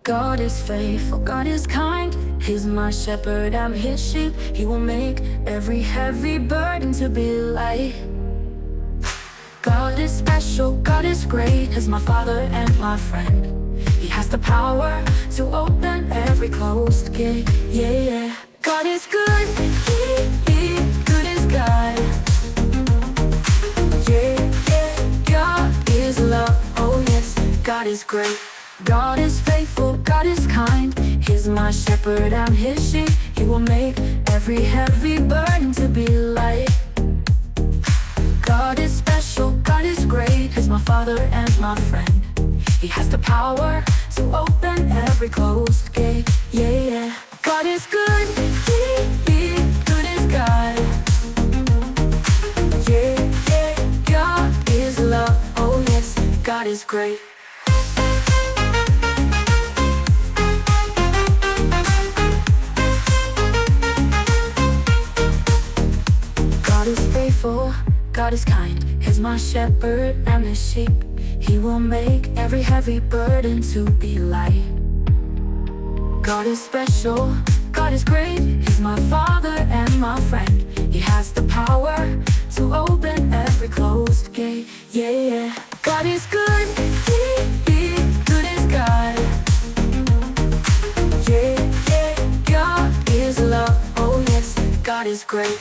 God is faithful, God is kind. He's my shepherd, I'm his sheep. He will make every heavy burden to be light. God is special, God is great. He's my father and my friend. He has the power to open every closed gate. Yeah. God is good, good is God. Yeah. God is love, oh yes. God is great, God is faithful, God is kind. He's my shepherd, I'm his sheep. He will make every heavy burden to be light. God is special, God is great. He's my father and my friend. He has the power to open every closed gate. Yeah. God is good, good is God. Yeah. God is love, oh yes. God is great. God is faithful, God is kind. He's my shepherd and his sheep. He will make every heavy burden to be light. God is special, God is great. He's my father and my friend. He has the power to open every closed gate. Yeah. God is good, good is God. Yeah. God is love, oh yes. God is great.